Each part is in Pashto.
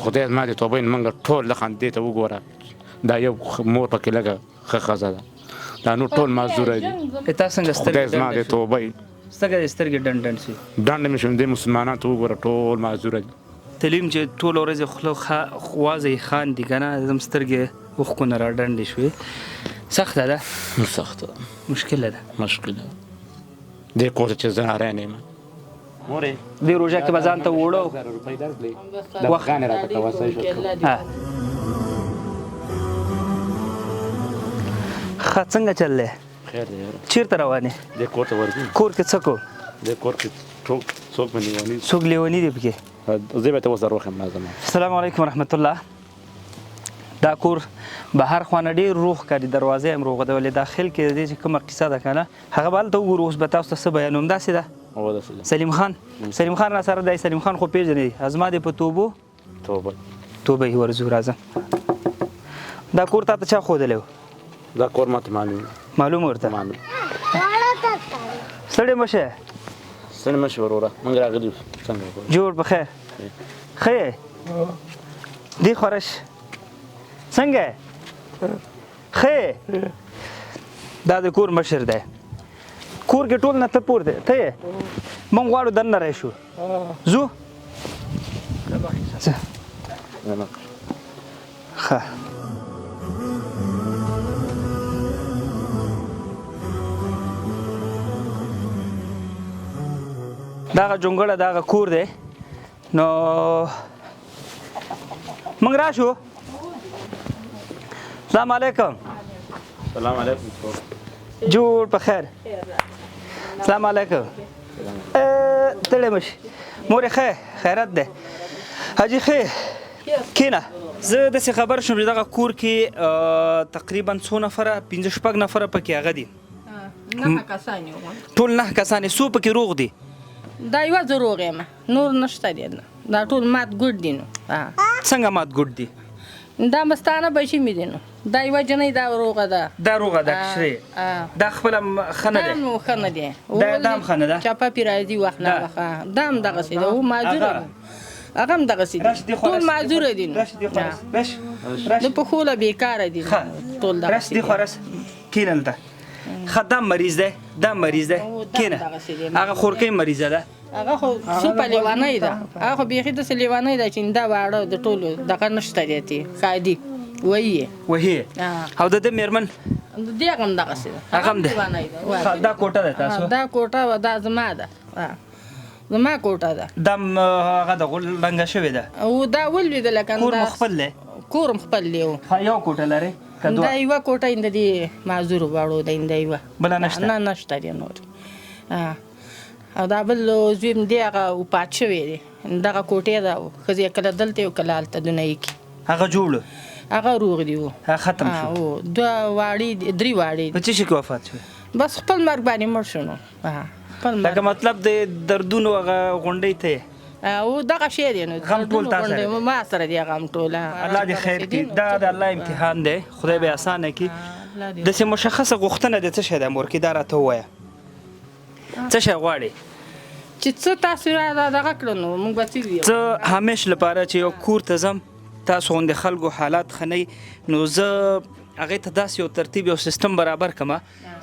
خدای زما دې توبه موږ ټول لخوا دې ته وګوره دا یو مور پکې لږه ښه ښځه ده دا نور ټول معذوره دي تا څنګه خدای زما دې توبه سترګې ډنډ شي ډنډ مې شوم دې مسلمانان ته وګوره ټول معذوره دي تلیم چې ټول ورځ خوله خوازې خان دي که نه زم سترګې اوښکونه را ډنډې شوې سخته ده سخته مشکله ده دې کور ته چې زه هری نه یم مورې دې روژه کې به ځان ته وړو روپۍ درکړې دواګانې راته کوه صحیح شو ښه څنګه چل دی خیر دی یاره چېرته روان یې دې کور ته ورځو کور کې څه کوو دې کور کې څوک مې نیولي څوک لیوني دی پکې زه به ته اوس دروخم لازم السلام علیکم ورحمت الله دا کور بهر خوانه ډېر روغ ښکاري دروازه یې هم روغه ده ولې داخل کې د دې چې کومه قصه ده که نه هغه به هلته وګورو اوس به تاسو ته څه بیانوم داسې ده سلیم خان را سره دی سلیم خان خو پېژنې زما دې په توبه یې ورځو راځه دا کور تا ته چا ښودلی و دا کور ماته معلوم ورته ستړی مه شې ستړی مه شې وروره موږ راغلي څنګه جوړ په خیر ښه یې دې خورش څنګه ښه یې دا د کور مشر دی کور کې ټول نه ته پور دی ته یې موږ غواړو دننه راشو ځو ښه دغه جونګړه دغه کور دی نو موږ راشو السلام علیکم سلام علیکم جوړ په خیر السلام علیکم تړی مه شي مورې ښه خیرت دی حاجي ښه کښېنه زه داسې خبر شوم چې دغه کور کې تقریبا څو نفره 5-6 نفره پکې هغه دي ټول 9 کسان څو پکې روغ دي دا یوه زه روغ یم نور نشته دی دا ټول مات ګوډ دي نو څنګه مات ګوډ دي دا مستانه بچي مې دي نو دا یوه جنۍ دا روغه ده کشرې دا خپله ښه نه دی ښه نه دی دا هم ښه نه ده چپه پې راځي وخت نه وخت دا هم دغسې ده و معذوره هغه هم دغسې دي ټول معذوره دي نو د پښو له بېکاره دي ټول دغسې دي خو رس کښېنه دلته ښه دا مریض دی کښېنه هغه خورکۍ مریضه ده هغه خو سوپه لیوانۍ ده هغه خو بیخي داسې لیوانۍ ده چې دا واړه د ټولو دغه نشته دی تې ښادي وهي او د ده مېرمن د دې هغه هم دغسې ده هغه هم دی دا کوټه ده تاسو دا کوټه دا زما ده زما کوټه ده دا هغه د رنګه شوې ده او دا ولوېدله که کور مو خپل دی کور هم خپل دی یو کوټه لرې دا یوه کوټه د دې معذورو واړو ده دا یوه بله نشته نه نشته دی نور او دا بل زوی م دی هغه وفات شوی دی دغه کوټې ده ښځې کله دلته یو کله هلته دنیي کې هغه جوړ هغه روغ دی هغه ختم شو 2 واړې 3 واړې په څه شي کې وفات شو بس خپل مرګ باندې مړ شو نو لکه مطلب د دردونو هغه غونډۍ ته او دغه شی دی نو غم ټول تا سره ما سره دی غم ټول الله دې خیر کړي دا د الله امتحان دی خدای به اسانه کړي داسې مشخصه غوښتنه د څه شی ده مورکې دا راته ووایه څه شی غواړې چې څه تاسو را دغه کړو نو موږ به څه ویو زه همیش لپاره چې یو کور ته ځم تاسو غوندې خلکو حالات ښه نه نو زه هغې ته داسې یو ترتیب یو سیستم برابر کړمه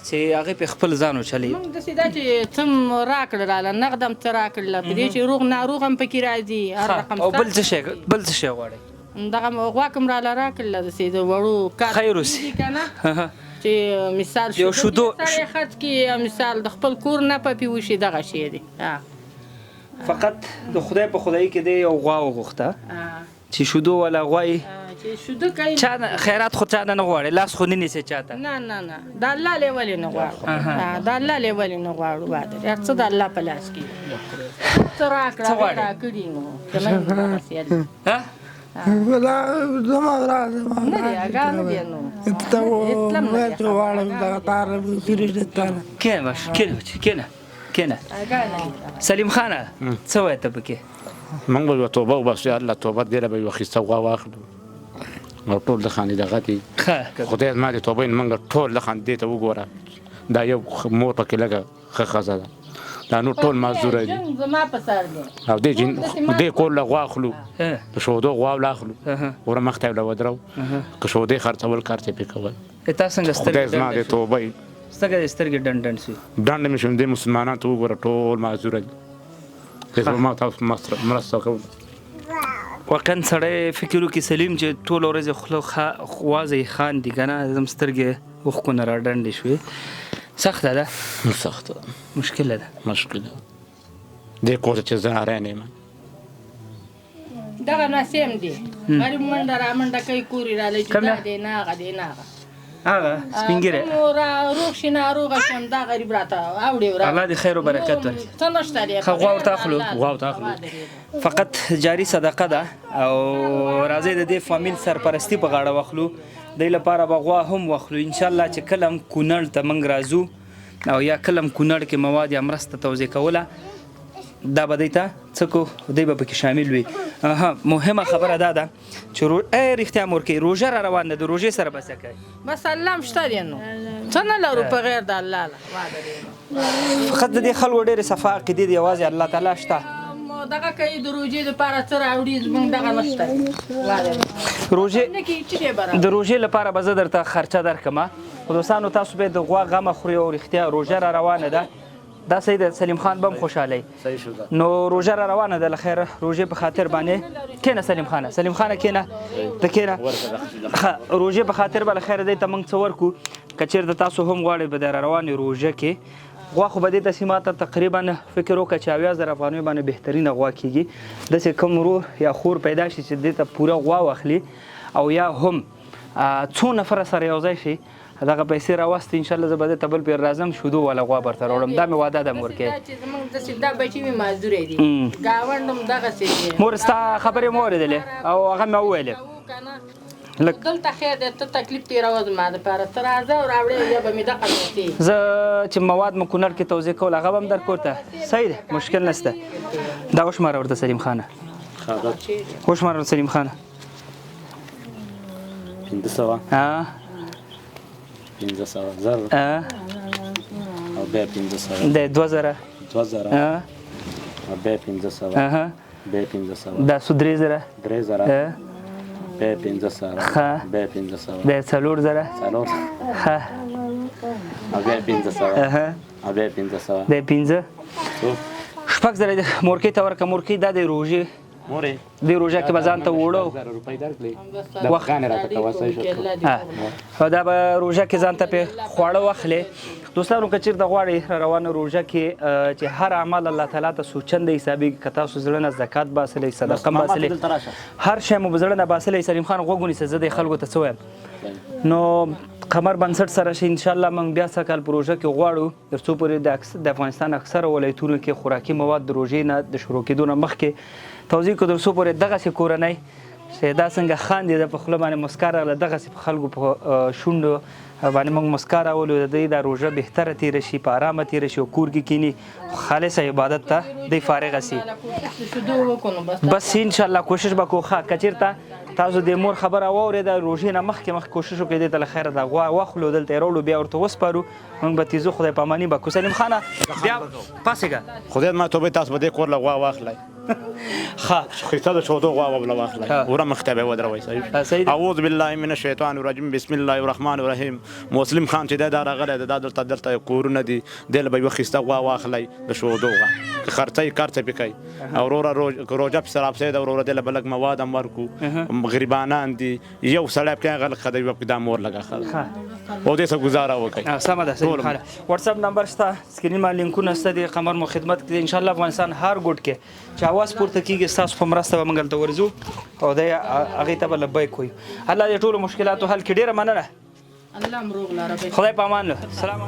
چې هغې پې خپل ځان وچلوي موږ داسې دا چې څه راکړله نغد هم څه راکړله په دې چې روغ ناروغ هم پکې راځي هر رقم او بل څه شی غواړئ دغه غواک هم راله راکړله داسې د وړو کار خیر اوسي که نه چې مثال شودو سړی خرڅ کړي مثال د خپل کور نه پپې وشي دغه شی دی فقط د خدای په خدایي کې دی یو غوا وغوښته چې شودو والا غوایي چې شودو کوي چا خیرات خو چا نه غواړي لاس خو نه نیسي چاته نه د الله له ولې نه غواړو د الله له ولې نه غواړو باندې هر څه د الله په لاس کې څه راکړي نو ها ولا زما راځه نه دی هغه نه دی نو ته واړم دا تار پیریږي کېنه سلیم خانه څه وایې ته پکې موږ به یوه توبه وباسو یا الله توبه دې له به یوه اخیسته غوا واخلو او ټول د خانې دغه دي خدای زما دې توبه موږ ټول د خانې دې ته وګوره دا یو مور پکې لږه ښه ښځه ده دا نور ټول معذور دي جنګ زما په سر دی او دې کور له غوا اخلو د شودو غوا ولا اخلو ور مخته له ودرو که شودې خرڅول کار ته پکول تا څنګه خدای زما دې توبه سترګې ډنډ سي ډنډ مې شوم د مسلمانانو ته وګوره ټول معذور دي که ما تاسو مرسته کوم واقعا سړی فکر وکړي سلیم چې ټول ورځ خوله خوازې خان دي که نه زم سترګې اوښکو نه را ډنډې شوې سخته ده مشکله ده دې کور ته چې زه حیران یم دغه نسیم دی غریب منډه را منډه کوي کورې رالی چې دا دی نه هغه دی نه هغه هغه سپین ږیری روغ شي ناروغه شم دا غریب راته اوړي الله دې خیر و برکت ورکړي څه نشته دی غوا ورته اخلو فقط جاري صدقه ده او راځئ د دې فامیل سرپرستی په غاړه واخلو دی لپاره به غوا هم واخلو انشاءالله چې کله هم کونړ ته موږ راځو او یا کله هم کونړ کې مواد یا مرسته توزیع کوله دا به دی ته څه کو دی به پکې شامل وي مهمه خبره دا ده چې رښتیا مورکۍ روژه را روان ده د روژې سره به څه کوي بس الله هم شته دی نو څه نه لرو په غیر د الله فقط د دې خلکو ډېرې صفا عقیدې دي یوازې الله تعالی شته دغه کوي د روژې دپاره څه راوړي زموږ دغه نشته د روژې لپاره به زه درته خرچه درکړم خو دوستانو تاسو باید د غوا غمه خورئ او رښتیا روژه را روانه ده دا صحیح ده سلیم خان به هم خوشحالی نو روژه را روانه ده له خیره روژې په خاطر باندې کښېنه سلیم خانه کښېنه ته کښېنه روژې په خاطر به له خیره دی ته موږ څه ورکړو که چېرته تاسو هم غواړئ به د را روانې روژه کې غوا خو به دې ته سیمه ته تقریبا فکر وکړه چې 80,000 افغانیو باندې بهترینه غوا کېږي داسې کوم ورور یا خور پیدا شي چې دې ته پوره غوا واخلي او یا هم څو نفره سره یو ځای شي دغه پیسې راوستې انشاءالله زه به دې ته بل پیر راځم شودو والا غوا برته راوړم دا مې واده ده مورکۍ دا بچي مې معذوره دي ګاونډ هم دغسې دی مور ستا خبرې مې اورېدلې او هغه مې وویلې دلته خیر دی ته تکلیف تېروه زما دپاره ته راځه او راوړې یا به مې دغه پیسې زه چې مواد مو کونړ کې توزیع کول هغه به هم درکور ته صحیح دی مشکل نشته دا وشماره ورته سلیم خانه وشماره ورته سلیم خانه 500 زر او بیا 500 د 2000 او بیا 500 دا سو 3000 بیا 500 بیا 500 د 4000 او بیا 500 او بیا 500 د 15 شپږ زره مورکۍ ته ورکړه مورکۍ دا د روژې دې روژه کې به ځان ته وړو او دا به روژه کې ځان ته پې خواړه واخلې دوستانو که چېرته غواړئ روانه روژه کې چې هر عمل الله تعالی ته سوچنده حسابېږي که تاسو زړه نه زکات باسلی صدقه باسلی هر شی مو زړه نه باسلی سلیم خان غوږ ونیسه زه دې خلکو ته څه وایم نو قمر بنسټ سره شي انشاءالله موږ بیا څه کال په روژه کې غواړو تر څو پورې د افغانستان اکثره ولایتونو کې خوراکي مواد د روژې نه د شروع کېدو نه مخکې توضیح کړو تر څو پورې دغسې کورنۍ چې دا څنګه خاندي د په خوله باندې مسکا راغله دغسې په خلکو په شونډو باندې موږ مسکا راولو د دوی دا روژه بهتره تېره شي په ارامه تېره شي او کور کې کینی خالصه عبادت ته دوی فارغه سي بس انشاءالله کوشش به کوو ښه که چېرته تاسو د مور خبره واورېده روژې نه مخکې کوشش وکړئ دې ته له خیره د غوا واخلو دلته یې راوړو بیا ورته وسپارو موږ به تیزو خدای پاماني به کوو سلیم خانه بیا پاسېږه خدای ما توبې تاسو به دې کور له غوا واخلئ ښه خیسه د شودو غوا به له واخلئ وره مخته به یې ودروئ اعوذ بالله من الشیطان الرجیم بسم الله الرحمن الرحیم مسلم خان چې دا راغلی دی دا دلته کورونه دي دې له به یوه ښایسته غوا واخلئ د شودو غوا که خرڅه یې کار څه پې کوي او وروره روژه پسې راپسې ده وروره دې له به لږ مواد هم ورکړو غریبانان دي یو سړی پکې هغه لږ ښه دی یوه پکې دا مور لږه ښه ده او دې څه ګزاره وکړئ سمه ده سلیم خانه واتساپ نمبر شته سکرین باندې لینکونه شته دي قمر مو خدمت کې انشاءالله افغانستان هر ګوټ کې چې اواز پورته کېږي ستاسو په مرسته به موږ هلته ورځو او دی هغې ته به لبیک وایو الله دې ټولو مشکلاتو حل کړي ډېره مننه الله هم روغ لاره خدای په امان له سلام